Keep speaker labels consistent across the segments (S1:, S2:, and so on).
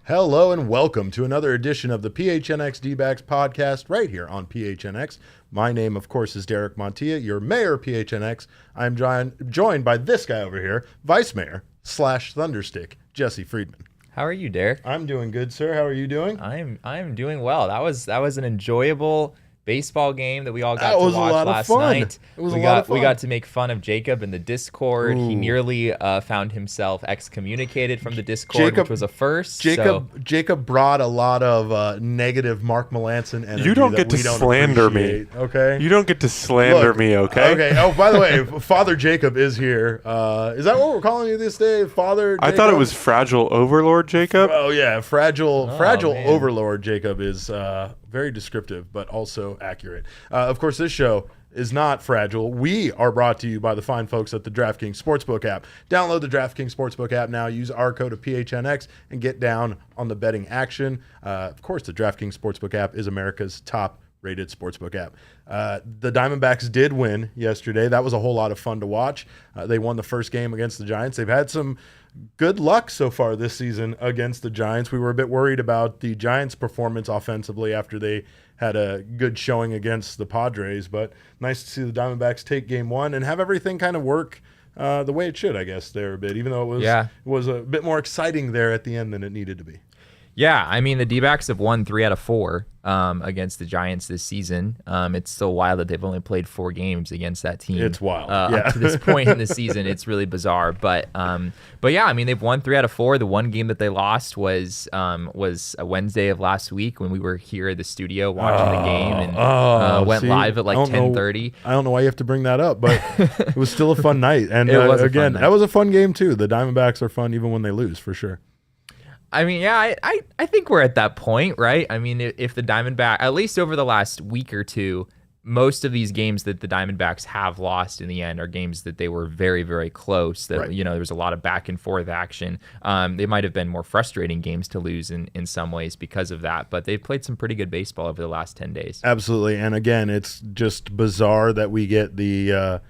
S1: Hello and welcome to another edition of the PHNX D-Backs podcast right here on PHNX. My name, of course, is Derek Montilla, your mayor of PHNX. I'm joined by this guy over here, Vice Mayor / Thunderstick, Jesse Friedman.
S2: How are you, Derek?
S1: I'm doing good, sir. How are you doing?
S2: I'm doing well. That was an enjoyable baseball game that we all got to watch last night.
S1: It was a lot of fun.
S2: We got to make fun of Jacob in the Discord. Ooh. He nearly found himself excommunicated from the Discord, which was a first.
S1: Jacob brought a lot of negative Mark Melancon energy.
S3: You don't get to slander me,
S1: okay?
S3: You don't get to slander me, okay?
S1: Okay. Oh, by the way, Father Jacob is here. Is that what we're calling you this day, Father Jacob?
S3: I thought it was Fragile Overlord Jacob.
S1: Oh yeah, fragile Overlord Jacob is very descriptive, but also accurate. Of course, this show is not fragile. We are brought to you by the fine folks at the DraftKings Sportsbook app. Download the DraftKings Sportsbook app now. Use our code of PHNX and get down on the betting action. Of course, the DraftKings Sportsbook app is America's top-rated sportsbook app. The Diamondbacks did win yesterday. That was a whole lot of fun to watch. They won the first game against the Giants. They've had some good luck so far this season against the Giants. We were a bit worried about the Giants' performance offensively after they had a good showing against the Padres, but nice to see the Diamondbacks take game one and have everything kind of work the way it should, I guess, there a bit, even though it was a bit more exciting there at the end than it needed to be.
S2: Yeah, I mean, the D-backs have won 3 out of 4 against the Giants this season. It's still wild that they've only played 4 games against that team.
S1: It's wild.
S2: Up to this point in the season, it's really bizarre. But yeah, I mean, they've won 3 out of 4. The one game that they lost was a Wednesday of last week when we were here at the studio watching the game and went live at like 10:30.
S1: I don't know why you have to bring that up, but it was still a fun night. And
S2: again,
S1: that was a fun game too. The Diamondbacks are fun even when they lose, for sure.
S2: I mean, yeah, I think we're at that point, right? I mean, if the Diamondback, at least over the last week or two, most of these games that the Diamondbacks have lost in the end are games that they were very, very close. That right. There was a lot of back and forth action. They might have been more frustrating games to lose in some ways because of that, but they've played some pretty good baseball over the last 10 days.
S1: Absolutely, and again, it's just bizarre that we get the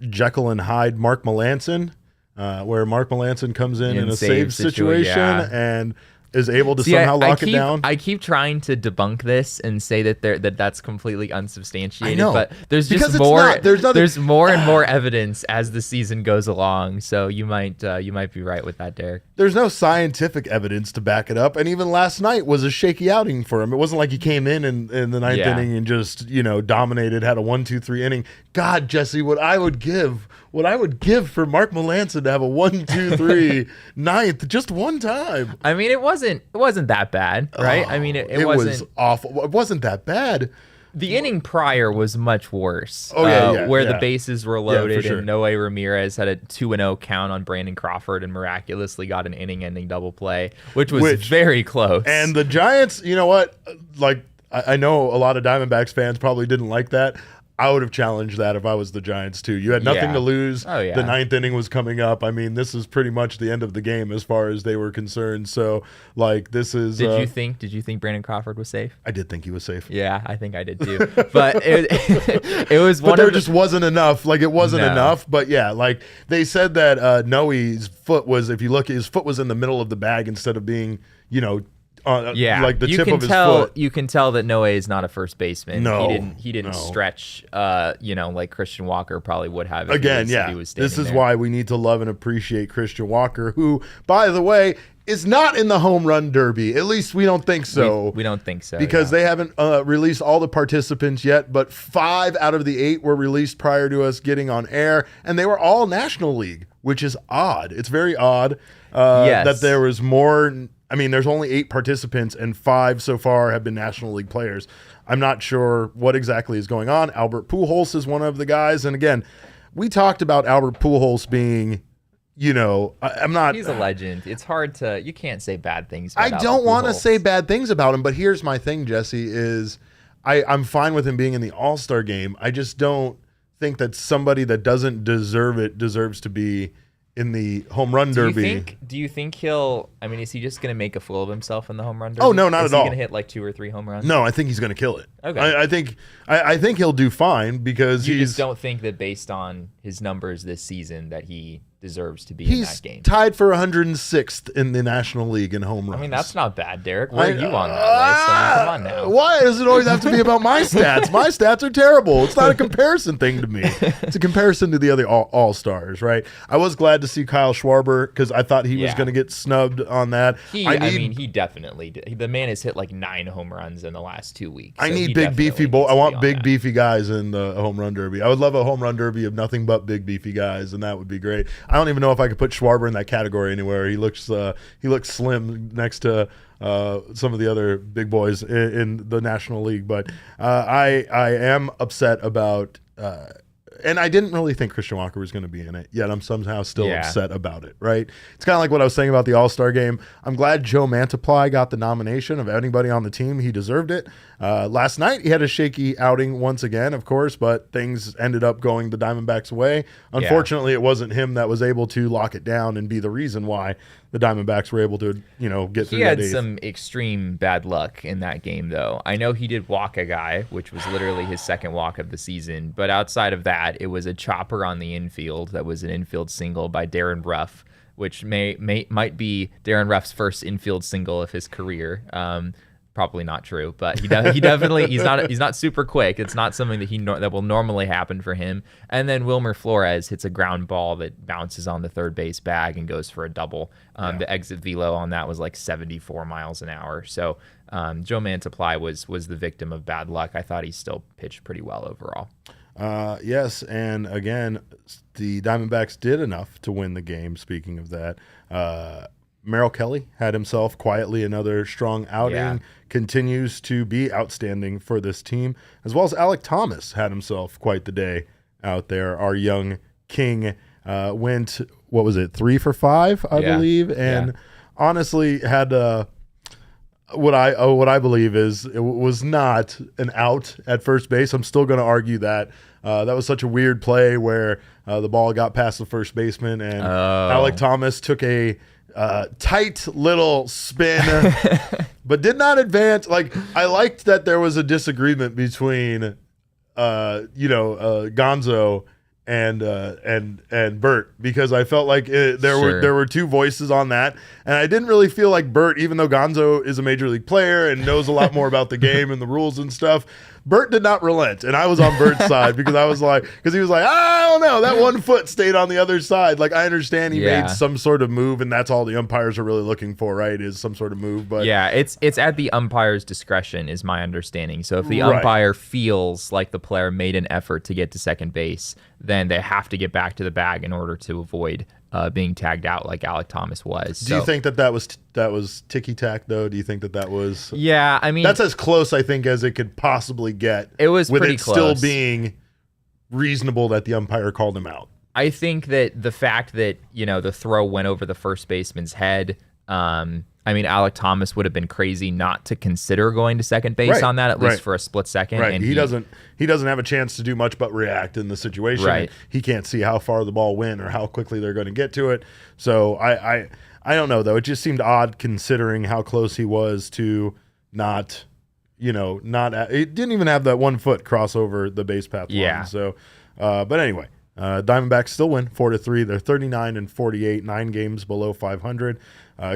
S1: Jekyll and Hyde Mark Melancon. Where Mark Melancon comes in a save situation and is able to somehow lock it down.
S2: I keep trying to debunk this and say that that's completely unsubstantiated.
S1: I know.
S2: But there's just more. There's more and more evidence as the season goes along. So you might be right with that, Derek.
S1: There's no scientific evidence to back it up, and even last night was a shaky outing for him. It wasn't like he came in the ninth inning and just dominated, had a 1-2-3 inning. God, Jesse, what I would give for Mark Melancon to have a 1-2-3 ninth just one time.
S2: I mean, it wasn't that bad, right? I mean, it
S1: was awful. It wasn't that bad.
S2: The inning prior was much worse.
S1: Where
S2: the bases were loaded
S1: sure.
S2: and Noe Ramirez had a 2-0 count on Brandon Crawford and miraculously got an inning-ending double play, which was very close.
S1: And the Giants, you know what? Like, I know a lot of Diamondbacks fans probably didn't like that. I would have challenged that if I was the Giants too. You had nothing to lose.
S2: Oh, yeah.
S1: The ninth inning was coming up. I mean, this is pretty much the end of the game as far as they were concerned. So, like, this is.
S2: Did you think Brandon Crawford was safe?
S1: I did think he was safe.
S2: Yeah, I think I did too. But it was one.
S1: But there just wasn't enough. Like, it wasn't enough. But yeah, like they said that Noe's foot was. If you look, his foot was in the middle of the bag instead of being, like the tip of his foot.
S2: You can tell that Noe is not a first baseman.
S1: No,
S2: he didn't stretch, like Christian Walker probably would have. If he was
S1: this is
S2: there.
S1: why we need to love and appreciate Christian Walker, who, by the way, is not in the Home Run Derby. At least we don't think so.
S2: We don't think so
S1: because they haven't released all the participants yet. But 5 out of the 8 were released prior to us getting on air, and they were all National League, which is odd. It's very odd that there was more. I mean, there's only 8 participants, and 5 so far have been National League players. I'm not sure what exactly is going on. Albert Pujols is one of the guys. And again, we talked about Albert Pujols being, I'm not.
S2: He's a legend. It's hard you can't say bad things
S1: about
S2: Albert
S1: I don't want to
S2: Pujols.
S1: say bad things about him, but here's my thing, Jesse, is I'm fine with him being in the All-Star game. I just don't think that somebody that doesn't deserve it deserves to be in the Home Run Derby.
S2: Do you think he'll? I mean, is he just going to make a fool of himself in the Home Run Derby?
S1: Oh no, not at all.
S2: Is he going to hit like 2 or 3 home runs?
S1: No, I think he's going to kill it.
S2: Okay.
S1: I think he'll do fine because
S2: you just don't think that based on his numbers this season that he deserves to be in that game.
S1: He's tied for 106th in the National League in home runs.
S2: I mean, that's not bad, Derek. Where are you on that list? I mean, come on now.
S1: Why does it always have to be about my stats? My stats are terrible. It's not a comparison thing to me. It's a comparison to the other all-stars, right? I was glad to see Kyle Schwarber because I thought he was going to get snubbed on that.
S2: He definitely did. The man has hit like 9 home runs in the last 2 weeks.
S1: I need big, beefy I want big, beefy guys in the home run derby. I would love a home run derby of nothing but big, beefy guys, and that would be great. I don't even know if I could put Schwarber in that category anywhere. He looks slim next to some of the other big boys in the National League. But I am upset about and I didn't really think Christian Walker was going to be in it, yet I'm somehow still upset about it, right? It's kind of like what I was saying about the All-Star game. I'm glad Joe Mantiply got the nomination of anybody on the team. He deserved it. Last night, he had a shaky outing once again, of course, but things ended up going the Diamondbacks' way. Unfortunately, it wasn't him that was able to lock it down and be the reason why the Diamondbacks were able to, get through that.
S2: He had some extreme bad luck in that game, though. I know he did walk a guy, which was literally his second walk of the season. But outside of that, it was a chopper on the infield that was an infield single by Darren Ruff, which might be Darren Ruff's first infield single of his career. Probably not true, but he definitely he's not super quick. It's not something that that will normally happen for him. And then Wilmer Flores hits a ground ball that bounces on the third base bag and goes for a double. The exit velo on that was like 74 miles an hour. So Joe Mantiply was the victim of bad luck. I thought he still pitched pretty well overall.
S1: Yes, and again, the Diamondbacks did enough to win the game. Speaking of that, Merrill Kelly had himself quietly another strong outing, continues to be outstanding for this team, as well as Alek Thomas had himself quite the day out there. Our young king went, 3 for 5, I believe, and honestly had what I believe is it was not an out at first base. I'm still going to argue that. That was such a weird play where the ball got past the first baseman and Alek Thomas took a tight little spin, but did not advance. Like, I liked that there was a disagreement between, Gonzo and Bert, because I felt like there were two voices on that, and I didn't really feel like Bert, even though Gonzo is a major league player and knows a lot more about the game and the rules and stuff, Bert did not relent, and I was on Bert's side because he was like, I don't know, that 1 foot stayed on the other side. Like, I understand he made some sort of move, and that's all the umpires are really looking for, right? Is some sort of move, but
S2: it's at the umpire's discretion, is my understanding. So if the umpire feels like the player made an effort to get to second base, then they have to get back to the bag in order to avoid being tagged out like Alek Thomas was.
S1: Do you think that was ticky-tack, though? Do you think that was...
S2: Yeah, I mean...
S1: That's as close, I think, as it could possibly get.
S2: It was
S1: with
S2: pretty
S1: it
S2: close.
S1: Still being reasonable that the umpire called him out.
S2: I think that the fact that, the throw went over the first baseman's head... Alek Thomas would have been crazy not to consider going to second base on that, at least for a split second.
S1: Right.
S2: And
S1: he doesn't have a chance to do much but react in the situation.
S2: Right.
S1: He can't see how far the ball went or how quickly they're going to get to it. So I don't know, though. It just seemed odd considering how close he was to not it didn't even have that 1 foot cross over the base path line. So, but anyway, Diamondbacks still win 4-3. They're 39-48, 9 games below 500.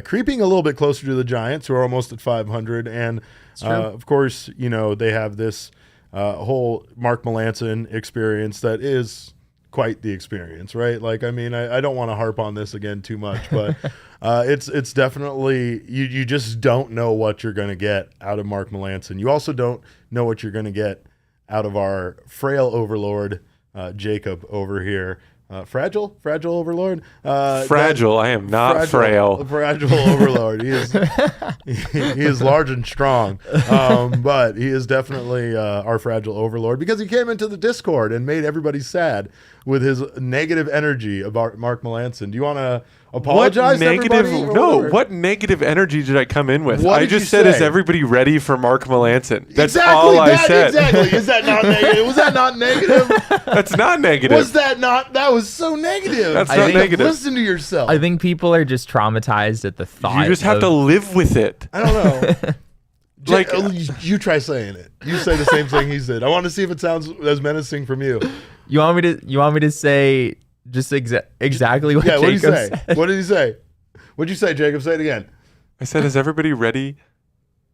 S1: Creeping a little bit closer to the Giants, who are almost at 500. And, of course, they have this whole Mark Melancon experience that is quite the experience, right? Like, I don't want to harp on this again too much, but it's definitely, you just don't know what you're going to get out of Mark Melancon. You also don't know what you're going to get out of our frail overlord, Jacob, over here. Fragile overlord.
S3: Fragile. I am not frail.
S1: Fragile overlord. He is large and strong, but he is definitely our fragile overlord because he came into the Discord and made everybody sad with his negative energy about Mark Melancon. Do you want to apologize?
S3: What negative energy did I come in with? I just said, is everybody ready for Mark Melancon? That's all I said.
S1: Exactly. Is that not negative? Was that not negative?
S3: That's not negative.
S1: Was that not? That was so negative.
S3: That's not negative.
S1: Listen to yourself.
S2: I think people are just traumatized at the thought.
S3: You just have to live with it.
S1: I don't know. Like, you try saying it. You say the same thing he said. I want to see if it sounds as menacing from you.
S2: You want me to say Just exactly what
S1: Yeah, what did he
S2: Jacob
S1: say?
S2: said.
S1: What did he say? What'd you say, Jacob? Say it again.
S3: I said, is everybody ready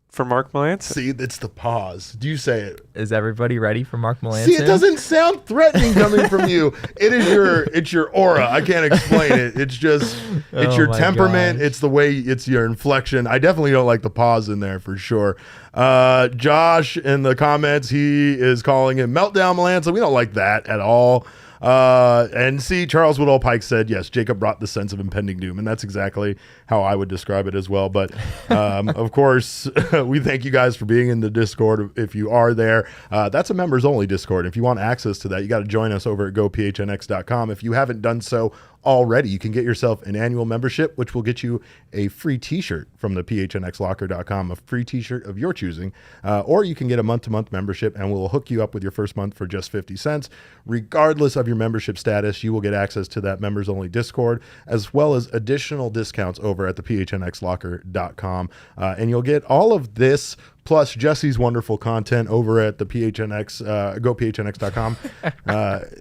S3: for Mark Melancon?
S1: See, it's the pause. Do you say it?
S2: Is everybody ready for Mark Melancon?
S1: See, it doesn't sound threatening coming from you. It's your aura. I can't explain it. It's just it's your temperament.
S2: Gosh.
S1: It's the way it's your inflection. I definitely don't like the pause in there for sure. Josh in the comments, he is calling him Meltdown Melancon. We don't like that at all. And see, Charles Woodall Pike said, yes, Jacob brought the sense of impending doom. And that's exactly how I would describe it as well. But, of course, we thank you guys for being in the Discord. If you are there, that's a members only Discord. If you want access to that, you got to join us over at gophnx.com. If you haven't done so already, you can get yourself an annual membership, which will get you a free t-shirt from the PHNXLocker.com, a free t-shirt of your choosing, or you can get a month-to-month membership, and we'll hook you up with your first month for just 50 cents. Regardless of your membership status, you will get access to that members-only Discord, as well as additional discounts over at the PHNXLocker.com, and you'll get all of this plus Jesse's wonderful content over at the PHNX, gophnx.com.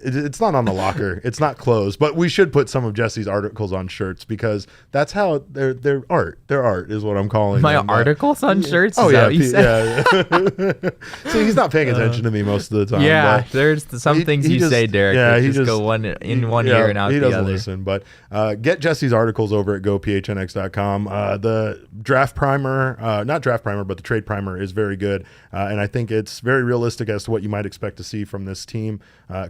S1: It's not on the locker. It's not closed, but we should put some of Jesse's articles on shirts because that's how their art is what I'm calling
S2: my
S1: them.
S2: articles on shirts?
S1: Oh,
S2: Is
S1: yeah.
S2: that what you said?
S1: Yeah. See, he's not paying attention to me most of the time.
S2: Yeah,
S1: but
S2: there's some things you say, Derek.
S1: Yeah,
S2: that
S1: he
S2: just go one in one ear and out
S1: he
S2: the
S1: doesn't
S2: other.
S1: listen, but get Jesse's articles over at gophnx.com. The draft primer, not draft primer, but the trade primer is very good, and I think it's very realistic as to what you might expect to see from this team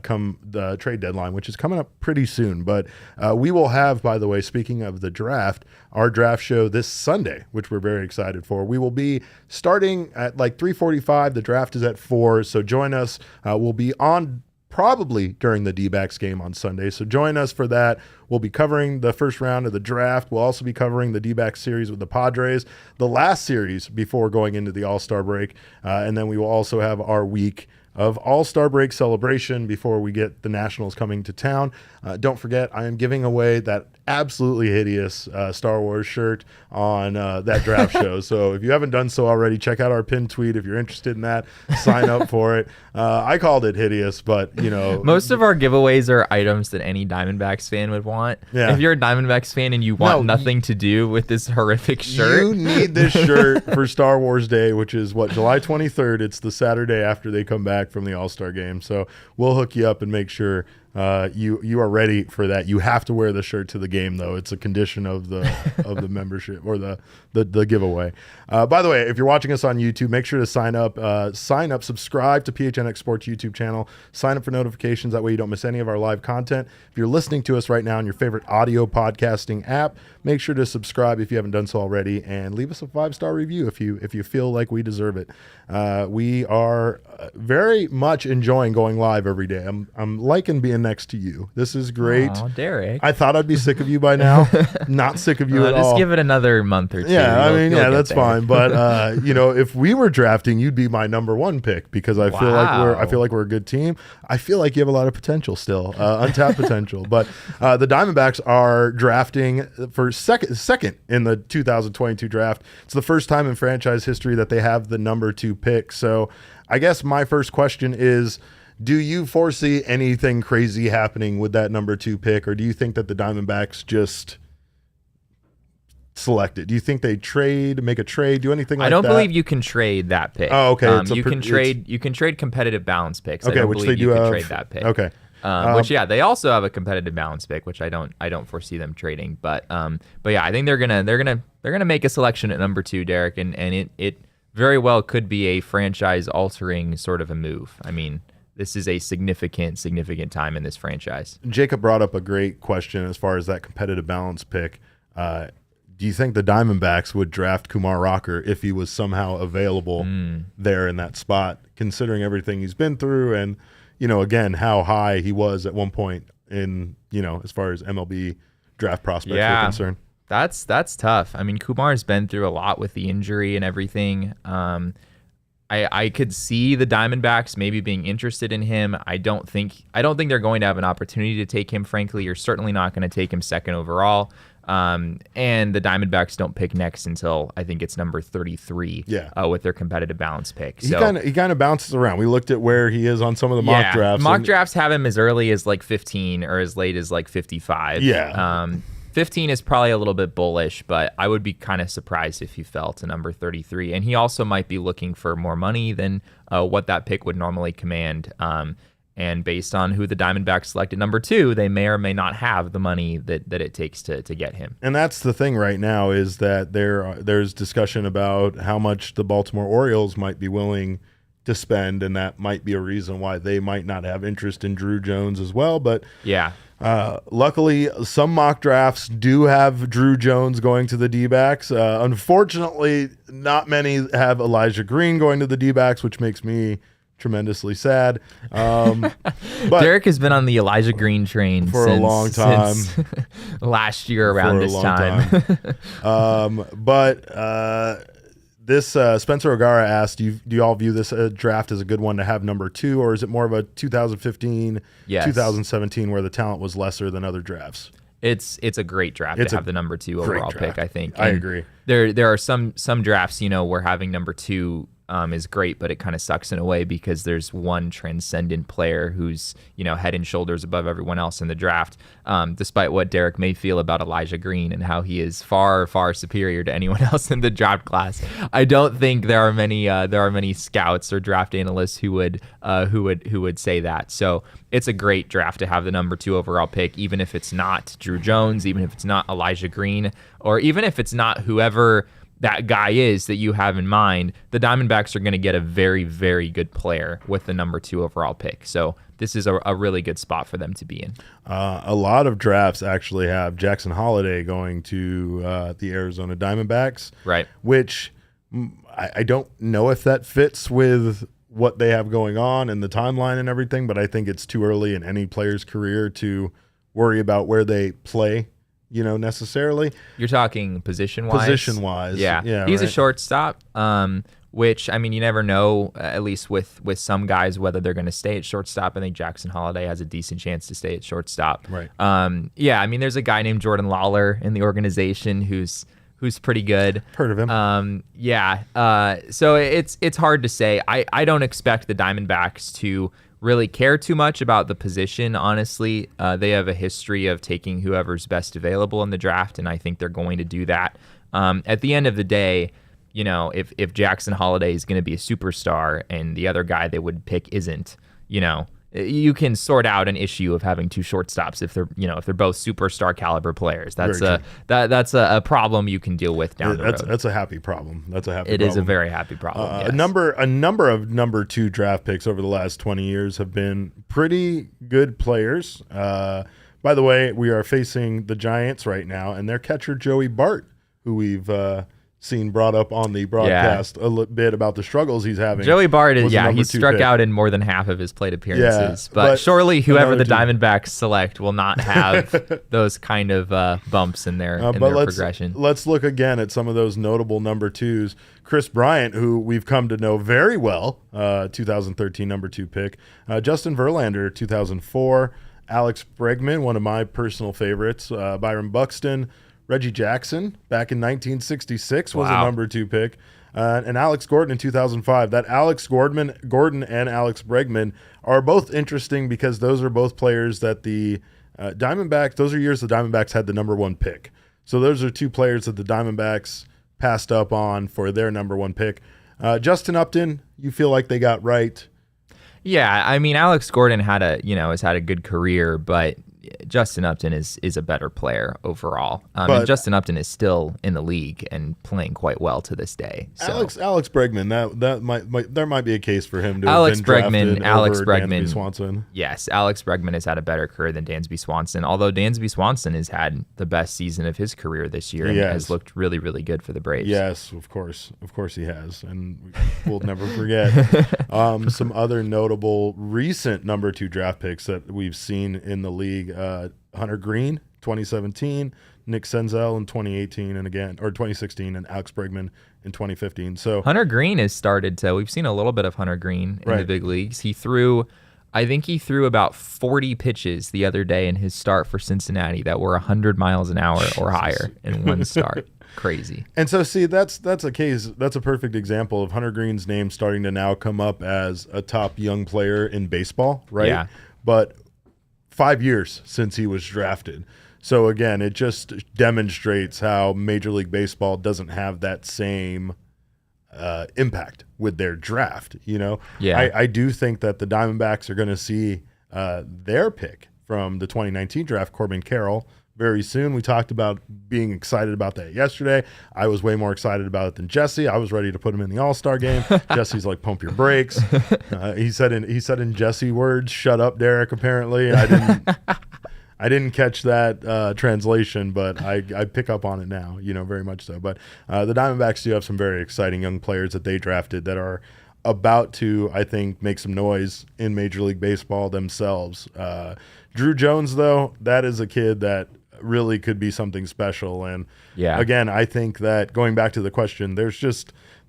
S1: come the trade deadline, which is coming up pretty soon. But we will have, by the way, speaking of the draft, our draft show this Sunday, which we're very excited for. We will be starting at like 3:45. The draft is at 4, so join us. We'll be on probably during the D-backs game on Sunday. So join us for that. We'll be covering the first round of the draft. We'll also be covering the D-backs series with the Padres, the last series before going into the All-Star break. And then we will also have our week of All-Star break celebration before we get the Nationals coming to town. Don't forget, I am giving away that absolutely hideous Star Wars shirt on that draft show. So if you haven't done so already, check out our pinned tweet. If you're interested in that, sign up for it. I called it hideous, but
S2: most of our giveaways are items that any Diamondbacks fan would want.
S1: Yeah.
S2: If you're a Diamondbacks fan and you want nothing to do with this horrific shirt,
S1: you need this shirt for Star Wars Day, which is July 23rd. It's the Saturday after they come back from the All-Star game. So we'll hook you up and make sure you are ready for that. You have to wear the shirt to the game, though. It's a condition of the membership or the giveaway. By the way, if you're watching us on YouTube, make sure to sign up, subscribe to PHNX Sports YouTube channel, sign up for notifications. That way you don't miss any of our live content. If you're listening to us right now on your favorite audio podcasting app, make sure to subscribe if you haven't done so already, and leave us a 5-star review if you feel like we deserve it. We are very much enjoying going live every day. I'm liking being next to you. This is great.
S2: Oh, Derek.
S1: I thought I'd be sick of you by now. Not sick of you at all.
S2: Just give it another month or two.
S1: Yeah,
S2: You'll
S1: that's
S2: get there.
S1: fine. But if we were drafting, you'd be my number one pick because I feel like we're a good team. I feel like you have a lot of potential still, untapped potential. But the Diamondbacks are drafting for second in the 2022 draft. It's the first time in franchise history that they have the number 2 pick. So I guess my first question is, do you foresee anything crazy happening with that number 2 pick, or do you think that the Diamondbacks just select it? Do you think they make a trade, do anything like that?
S2: I don't believe you can trade that pick.
S1: Oh, okay.
S2: You can trade competitive balance picks.
S1: Okay,
S2: I don't
S1: which
S2: believe
S1: they do
S2: you can
S1: have.
S2: trade that pick.
S1: Okay.
S2: They also have a competitive balance pick, which I don't foresee them trading. But yeah, I think they're gonna make a selection at number 2, Derek, and it very well could be a franchise altering sort of a move. I mean, this is a significant time in this franchise.
S1: Jacob brought up a great question as far as that competitive balance pick. Do you think the Diamondbacks would draft Kumar Rocker if he was somehow available there in that spot, considering everything he's been through and, again, how high he was at one point in, as far as MLB draft prospects are concerned?
S2: That's tough. I mean, Kumar's been through a lot with the injury and everything. I could see the Diamondbacks maybe being interested in him. I don't think they're going to have an opportunity to take him, frankly. You're certainly not going to take him second overall. And the Diamondbacks don't pick next until I think it's number 33 with their competitive balance pick. So
S1: he kind of bounces around. We looked at where he is on some of the mock drafts.
S2: Mock drafts have him as early as like 15 or as late as like 55. 15 is probably a little bit bullish, but I would be kind of surprised if he fell to number 33. And he also might be looking for more money than what that pick would normally command. And based on who the Diamondbacks selected number 2, they may or may not have the money that it takes to get him.
S1: And that's the thing right now is that there's discussion about how much the Baltimore Orioles might be willing to spend, and that might be a reason why they might not have interest in Drew Jones as well. But luckily, some mock drafts do have Drew Jones going to the D-backs. Unfortunately, not many have Elijah Green going to the D-backs, which makes me tremendously sad. But
S2: Derek has been on the Elijah Green train
S1: for a long time.
S2: Since last year around this time.
S1: This Spencer O'Gara asked, do you all view this draft as a good one to have number 2, or is it more of a 2015, 2017 where the talent was lesser than other drafts?
S2: It's a great draft to have the number 2 overall pick, I think.
S1: I agree.
S2: There are some drafts, where having number 2 is great, but it kind of sucks in a way because there's one transcendent player who's, head and shoulders above everyone else in the draft, despite what Derek may feel about Elijah Green and how he is far, far superior to anyone else in the draft class. I don't think there are many scouts or draft analysts who would say that. So it's a great draft to have the number 2 overall pick, even if it's not Drew Jones, even if it's not Elijah Green, or even if it's not whoever that guy is that you have in mind. The Diamondbacks are going to get a very, very good player with the number 2 overall pick. So this is a really good spot for them to be in.
S1: A lot of drafts actually have Jackson Holliday going to the Arizona Diamondbacks,
S2: right?
S1: Which I don't know if that fits with what they have going on and the timeline and everything, but I think it's too early in any player's career to worry about where they play. Necessarily.
S2: You're talking position-wise?
S1: Position-wise.
S2: Yeah. He's a shortstop, which, you never know, at least with some guys, whether they're going to stay at shortstop. I think Jackson Holliday has a decent chance to stay at shortstop.
S1: Right.
S2: There's a guy named Jordan Lawler in the organization who's pretty good.
S1: Heard of him.
S2: So it's hard to say. I don't expect the Diamondbacks to really care too much about the position, honestly. They have a history of taking whoever's best available in the draft, and I think they're going to do that. At the end of the day, if Jackson Holliday is going to be a superstar and the other guy they would pick isn't, you can sort out an issue of having 2 shortstops if they're both superstar caliber players. That's a problem you can deal with down the road.
S1: That's a happy problem.
S2: It is a very happy problem. Yes.
S1: A number of number 2 draft picks over the last 20 years have been pretty good players. By the way, we are facing the Giants right now, and their catcher Joey Bart, who we've seen brought up on the broadcast a little bit about the struggles he's having.
S2: Joey Bart is, he struck out in more than half of his plate appearances. But surely whoever the Diamondbacks select will not have those kind of bumps in their progression.
S1: Let's look again at some of those notable number 2s. Chris Bryant, who we've come to know very well, 2013 number 2 pick. Justin Verlander, 2004. Alex Bregman, one of my personal favorites. Byron Buxton. Reggie Jackson back in 1966 was a number 2 pick. And Alex Gordon in 2005. That Alex Gordon and Alex Bregman are both interesting because those are both players that the Diamondbacks, those are years the Diamondbacks had the number 1 pick. So those are 2 players that the Diamondbacks passed up on for their number 1 pick. Justin Upton, you feel like they got right?
S2: Yeah, Alex Gordon has had a good career, but Justin Upton is a better player overall. And Justin Upton is still in the league and playing quite well to this day. So.
S1: Alex Bregman, there might be a case for him to
S2: Alex
S1: have been drafted over
S2: Bregman,
S1: Dansby Swanson.
S2: Yes, Alex Bregman has had a better career than Dansby Swanson, although Dansby Swanson has had the best season of his career this year and has looked really, really good for the Braves.
S1: Yes, of course he has, and we'll never forget. Some other notable recent number 2 draft picks that we've seen in the league. Hunter Green, 2017, Nick Senzel in 2018 and 2016, and Alex Bregman in 2015. So
S2: Hunter Green has started to. We've seen a little bit of Hunter Green in the big leagues. He threw I think he threw about 40 pitches the other day in his start for Cincinnati that were 100 miles an hour or higher in one start. Crazy.
S1: And so, see, that's a case. That's a perfect example of Hunter Green's name starting to now come up as a top young player in baseball, right?
S2: Yeah.
S1: But 5 years since he was drafted. So again, it just demonstrates how Major League Baseball doesn't have that same impact with their draft.
S2: Yeah.
S1: I do think that the Diamondbacks are going to see their pick from the 2019 draft, Corbin Carroll, very soon. We talked about being excited about that yesterday. I was way more excited about it than Jesse. I was ready to put him in the All-Star game. Jesse's like, pump your brakes. He said in Jesse words, "Shut up, Derek." Apparently, I didn't catch that translation, but I pick up on it now, very much so. But the Diamondbacks do have some very exciting young players that they drafted that are about to, I think, make some noise in Major League Baseball themselves. Drew Jones, though, that is a kid that really could be something special. And again, I think that going back to the question, there's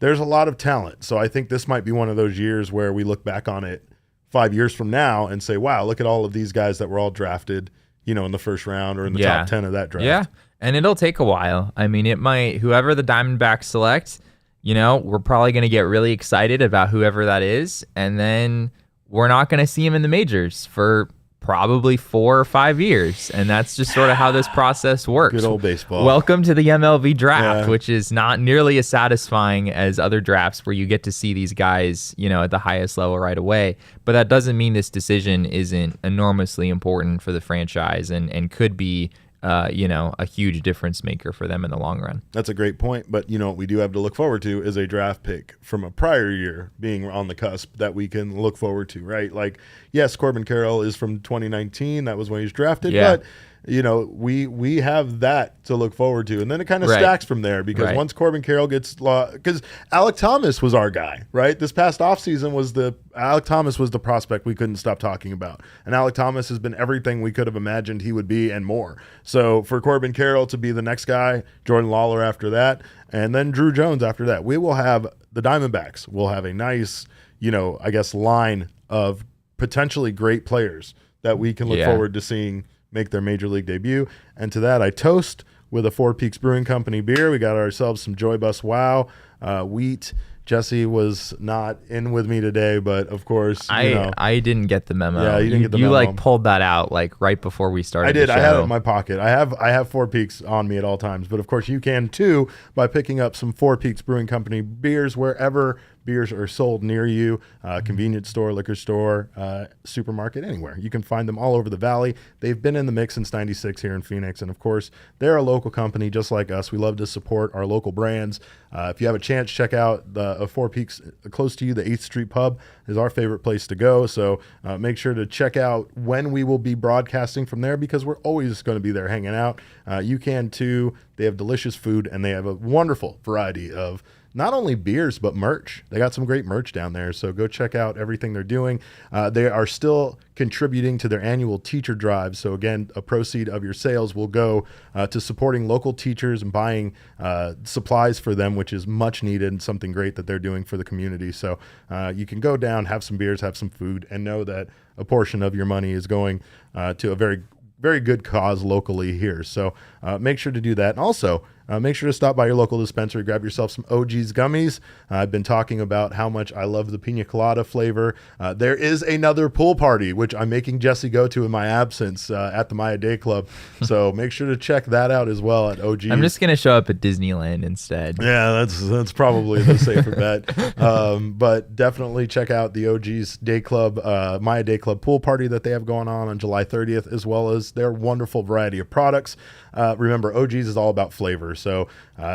S1: a lot of talent. So I think this might be one of those years where we look back on it 5 years from now and say, wow, look at all of these guys that were all drafted, in the first round or in the top 10 of that draft.
S2: Yeah. And it'll take a while. I mean, it might, whoever the Diamondbacks select, we're probably going to get really excited about whoever that is. And then we're not going to see him in the majors for probably 4 or 5 years. And that's just sort of how this process works.
S1: Good old baseball.
S2: Welcome to the MLB Draft, which is not nearly as satisfying as other drafts where you get to see these guys, at the highest level right away. But that doesn't mean this decision isn't enormously important for the franchise and could be a huge difference maker for them in the long run.
S1: That's a great point. But, what we do have to look forward to is a draft pick from a prior year being on the cusp that we can look forward to, right? Like, yes, Corbin Carroll is from 2019. That was when he was drafted.
S2: Yeah.
S1: But, we have that to look forward to. And then it kind of stacks from there because once Corbin Carroll gets – because Alek Thomas was our guy, right? This past offseason Alek Thomas was the prospect we couldn't stop talking about. And Alek Thomas has been everything we could have imagined he would be and more. So for Corbin Carroll to be the next guy, Jordan Lawler after that, and then Drew Jones after that, we will have the Diamondbacks will have a nice, line of potentially great players that we can look forward to seeing make their major league debut. And to that, I toast with a Four Peaks Brewing Company beer. We got ourselves some Joy Bus Wow wheat. Jesse was not in with me today, but of course,
S2: I didn't get the memo.
S1: Yeah, you didn't get the memo.
S2: You pulled that out right before we started.
S1: I did.
S2: The show.
S1: I have it in my pocket. I have Four Peaks on me at all times, but of course you can too by picking up some Four Peaks Brewing Company beers wherever beers are sold near you, convenience store, liquor store, supermarket, anywhere. You can find them all over the valley. They've been in the mix since '96 here in Phoenix, and of course, they're a local company just like us. We love to support our local brands. If you have a chance, check out the Four Peaks close to you. The 8th Street Pub is our favorite place to go, so make sure to check out when we will be broadcasting from there because we're always going to be there hanging out. You can too. They have delicious food, and they have a wonderful variety of not only beers, but merch. They got some great merch down there, so go check out everything they're doing. They are still contributing to their annual teacher drive. So again, a proceed of your sales will go to supporting local teachers and buying supplies for them, which is much needed and something great that they're doing for the community. So you can go down, have some beers, have some food, and know that a portion of your money is going to a very, very good cause locally here. So make sure to do that. And also, make sure to stop by your local dispensary, grab yourself some OG's gummies. I've been talking about how much I love the pina colada flavor. There is another pool party, which I'm making Jesse go to in my absence at the Maya Day Club. So make sure to check that out as well at OG's.
S2: I'm just going to show up at Disneyland instead.
S1: Yeah, that's probably the safer bet. But definitely check out the OG's Day Club, Maya Day Club pool party that they have going on July 30th, as well as their wonderful variety of products. Remember, OG's is all about flavor. So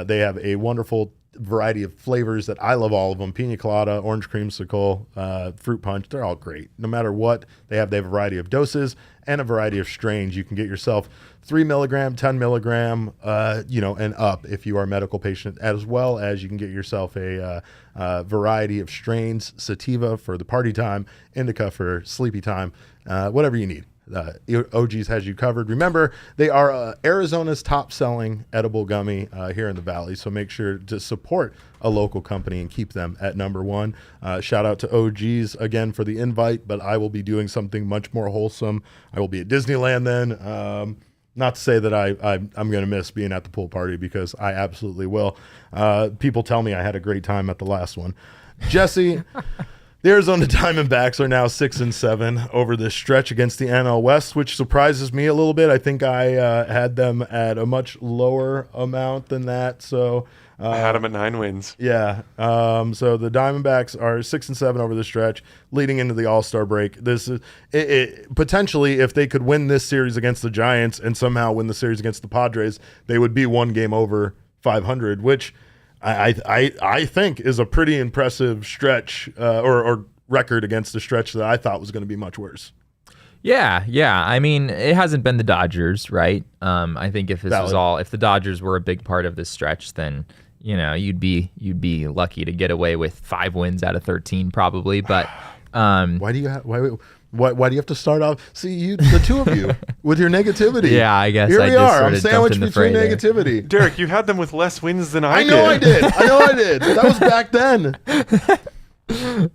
S1: they have a wonderful variety of flavors that I love all of them. Pina colada, orange creamsicle, fruit punch. They're all great. No matter what they have a variety of doses and a variety of strains. You can get yourself 3 milligram, 10 milligram, and up if you are a medical patient, as well as you can get yourself a variety of strains, sativa for the party time, indica for sleepy time, whatever you need. OG's has you covered. Remember, they are Arizona's top-selling edible gummy here in the Valley, so make sure to support a local company and keep them at number one. Shout out to OG's again for the invite, but I will be doing something much more wholesome. I will be at Disneyland then. Not to say that I'm going to miss being at the pool party, because I absolutely will. People tell me I had a great time at the last one. Jesse, the Arizona Diamondbacks are now 6-7 over this stretch against the NL West, which surprises me a little bit. I think I had them at a much lower amount than that. So
S3: I had them at 9 wins.
S1: Yeah. So the Diamondbacks are 6-7 over the stretch, leading into the All-Star break. This is potentially, if they could win this series against the Giants and somehow win the series against the Padres, they would be one game over 500, which I think is a pretty impressive stretch or record against the stretch that I thought was going to be much worse.
S2: Yeah. I mean, it hasn't been the Dodgers, right? I think if if the Dodgers were a big part of this stretch, then you'd be lucky to get away with 5 wins out of 13 probably. But
S1: why do you have to start off? See, the two of you with your negativity.
S2: Yeah, I guess
S1: here
S2: I
S1: we
S2: just
S1: are.
S2: sort
S1: I'm
S2: of
S1: sandwiched
S2: jumped in the
S1: between
S2: fray
S1: negativity.
S3: Derek, you had them with less wins than I did.
S1: I know I did. That was back then.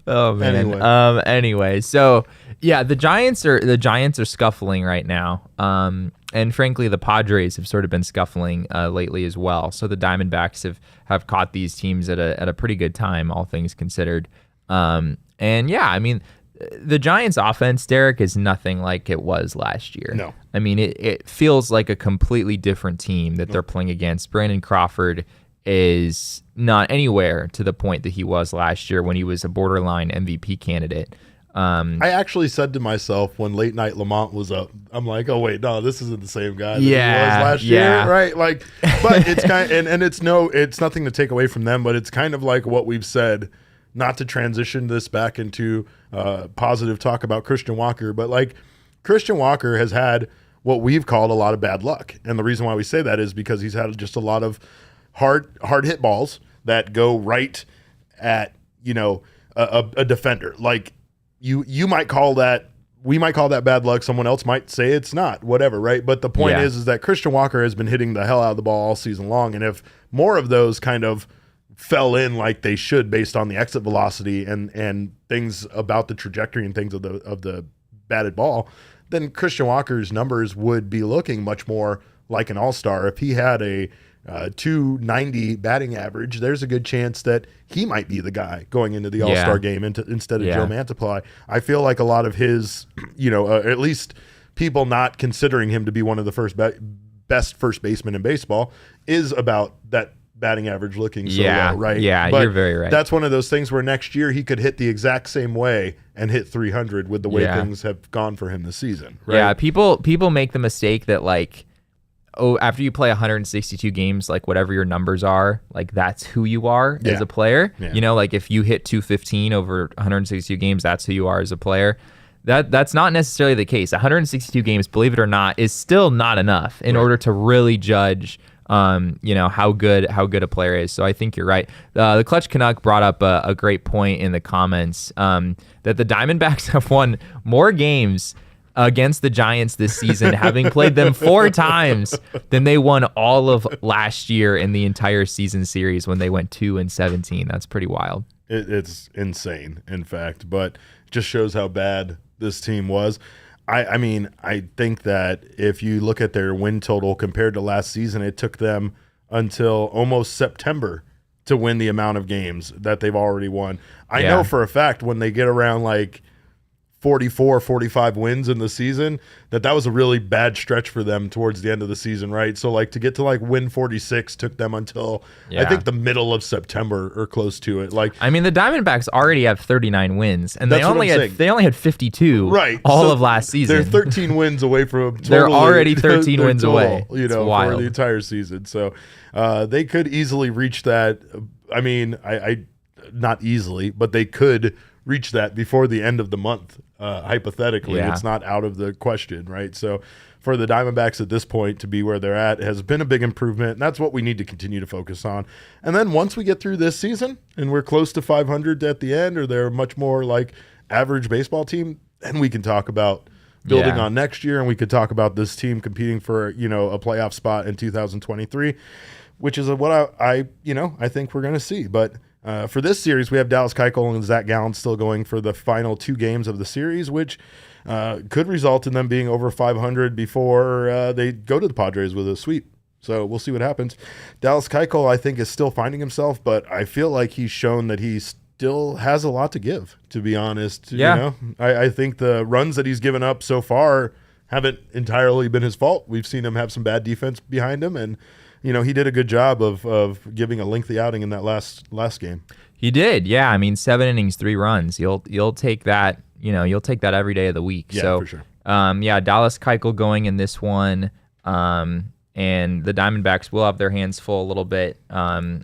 S2: Oh man. Anyway, so yeah, the Giants are scuffling right now. And frankly, the Padres have sort of been scuffling lately as well. So the Diamondbacks have caught these teams at a pretty good time, all things considered. And yeah, I mean, the Giants' offense, Derek, is nothing like it was last year.
S1: No.
S2: I mean, it feels like a completely different team that they're playing against. Brandon Crawford is not anywhere to the point that he was last year when he was a borderline MVP candidate.
S1: I actually said to myself when Late Night Lamont was up, I'm like, oh wait, no, this isn't the same guy that he was last year, right? Like, but it's kind of, and it's nothing to take away from them, but it's kind of like what we've said, not to transition this back into positive talk about Christian Walker, but like Christian Walker has had what we've called a lot of bad luck, and the reason why we say that is because he's had just a lot of hard hit balls that go right at a defender. Like you might call that, we might call that bad luck. Someone else might say it's not, whatever, right? But the point is that Christian Walker has been hitting the hell out of the ball all season long, and if more of those kind of fell in like they should based on the exit velocity and things about the trajectory and things of the batted ball, then Christian Walker's numbers would be looking much more like an all-star. If he had a 290 batting average, there's a good chance that he might be the guy going into the All-Star game instead of Joe Mantiply. I feel like a lot of his, at least people not considering him to be one of the best first basemen in baseball is about that batting average looking so low, right?
S2: Yeah,
S1: but
S2: you're very right.
S1: That's one of those things where next year he could hit the exact same way and hit 300 with the way things have gone for him this season, right?
S2: Yeah, people make the mistake that like, after you play 162 games, like whatever your numbers are, like that's who you are as a player. Yeah. Like if you hit 215 over 162 games, that's who you are as a player. That's not necessarily the case. 162 games, believe it or not, is still not enough in order to really judge how good a player is. So I think you're right. The Clutch Canuck brought up a great point in the comments that the Diamondbacks have won more games against the Giants this season, having played them 4 times, than they won all of last year in the entire season series when they went 2-17. That's pretty wild.
S1: It's insane, in fact, but just shows how bad this team was. I mean, I think that if you look at their win total compared to last season, it took them until almost September to win the amount of games that they've already won. I know for a fact when they get around like 44, 45 wins in the season, that was a really bad stretch for them towards the end of the season, right? So like to get to like win 46 took them until I think the middle of September or close to it. Like,
S2: I mean, the Diamondbacks already have 39 wins, and they only had 52 all of last season.
S1: They're 13 wins away from
S2: they're already 13 wins
S1: total,
S2: away.
S1: for the entire season. So they could easily reach that. I mean, I not easily, but they could reach that before the end of the month. Hypothetically, it's not out of the question, right? So for the Diamondbacks at this point to be where they're at has been a big improvement, and that's what we need to continue to focus on. And then once we get through this season and we're close to 500 at the end, or they're much more like average baseball team, then we can talk about building on next year, and we could talk about this team competing for, a playoff spot in 2023, which is what I think we're going to see. But for this series, we have Dallas Keuchel and Zach Gallen still going for the final 2 games of the series, which could result in them being over 500 before they go to the Padres with a sweep. So we'll see what happens. Dallas Keuchel, I think, is still finding himself, but I feel like he's shown that he still has a lot to give, to be honest.
S2: Yeah.
S1: I think the runs that he's given up so far haven't entirely been his fault. We've seen him have some bad defense behind him, and he did a good job of giving a lengthy outing in that last game.
S2: He did, yeah. I mean, 7 innings, 3 runs. You'll take that. You'll take that every day of the week.
S1: Yeah,
S2: so,
S1: for sure.
S2: Dallas Keuchel going in this one. And the Diamondbacks will have their hands full a little bit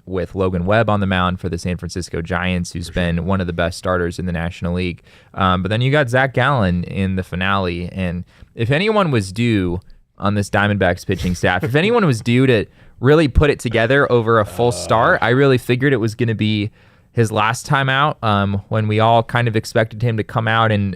S2: with Logan Webb on the mound for the San Francisco Giants, who's been one of the best starters in the National League. But then you got Zach Gallen in the finale. And if anyone was due on this Diamondbacks pitching staff, if anyone was due to really put it together over a full start, I really figured it was going to be his last time out, when we all kind of expected him to come out and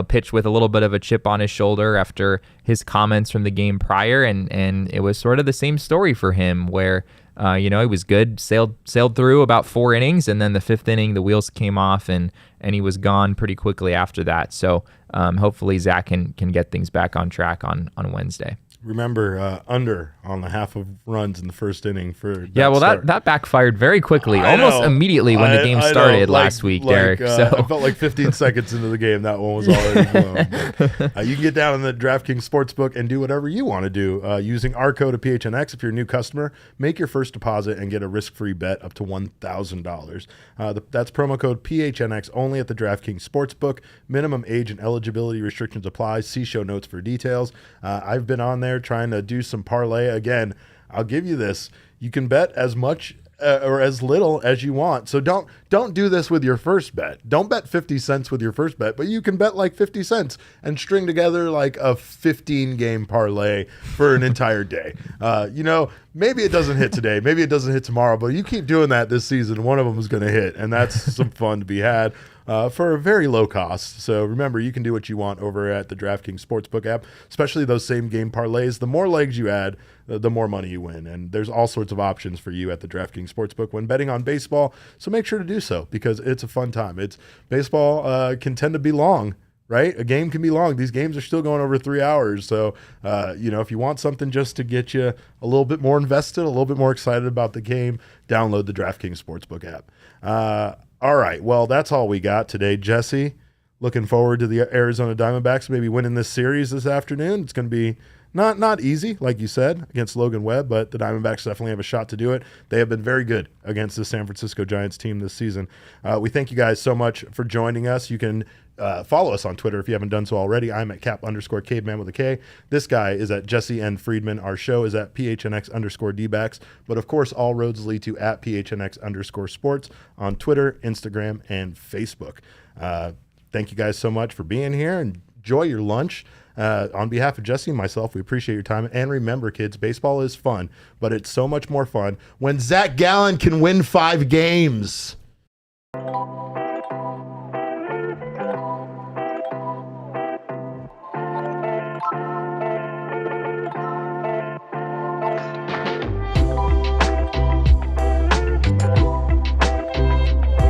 S2: pitch with a little bit of a chip on his shoulder after his comments from the game prior, and it was sort of the same story for him where he was good, sailed through about 4 innings, and then the 5th inning the wheels came off and he was gone pretty quickly after that. So hopefully Zach can get things back on track on Wednesday.
S1: Remember, under on the half of runs in the first inning for
S2: that backfired very quickly, almost immediately when the game started last week, Derek. So
S1: I felt like 15 seconds into the game, that one was already blown. You can get down in the DraftKings Sportsbook and do whatever you want to do using our code of PHNX. If you're a new customer, make your first deposit and get a risk-free bet up to $1,000. That's promo code PHNX only at the DraftKings Sportsbook. Minimum age and eligibility restrictions apply. See show notes for details. I've been on there trying to do some parlay. Again, I'll give you this. You can bet as much or as little as you want. So don't do this with your first bet. Don't bet 50 cents with your first bet, but you can bet like 50 cents and string together like a 15-game parlay for an entire day. Maybe it doesn't hit today, maybe it doesn't hit tomorrow, but you keep doing that this season, one of them is going to hit, and that's some fun to be had. For a very low cost. So remember, you can do what you want over at the DraftKings Sportsbook app, especially those same game parlays. The more legs you add, the more money you win. And there's all sorts of options for you at the DraftKings Sportsbook when betting on baseball. So make sure to do so because it's a fun time. Baseball can tend to be long, right? A game can be long. These games are still going over 3 hours. So, if you want something just to get you a little bit more invested, a little bit more excited about the game, download the DraftKings Sportsbook app. All right, well, that's all we got today. Jesse, looking forward to the Arizona Diamondbacks maybe winning this series this afternoon. It's going to be not easy, like you said, against Logan Webb, but the Diamondbacks definitely have a shot to do it. They have been very good against the San Francisco Giants team this season. We thank you guys so much for joining us. You can follow us on Twitter if you haven't done so already. I'm at Cap_Caveman with a K. This guy is at Jesse N. Friedman. Our show is at PHNX_DBacks. But of course, all roads lead to at PHNX_sports on Twitter, Instagram, and Facebook. Thank you guys so much for being here. Enjoy your lunch. On behalf of Jesse and myself, we appreciate your time. And remember, kids, baseball is fun, but it's so much more fun when Zach Gallen can win 5 games.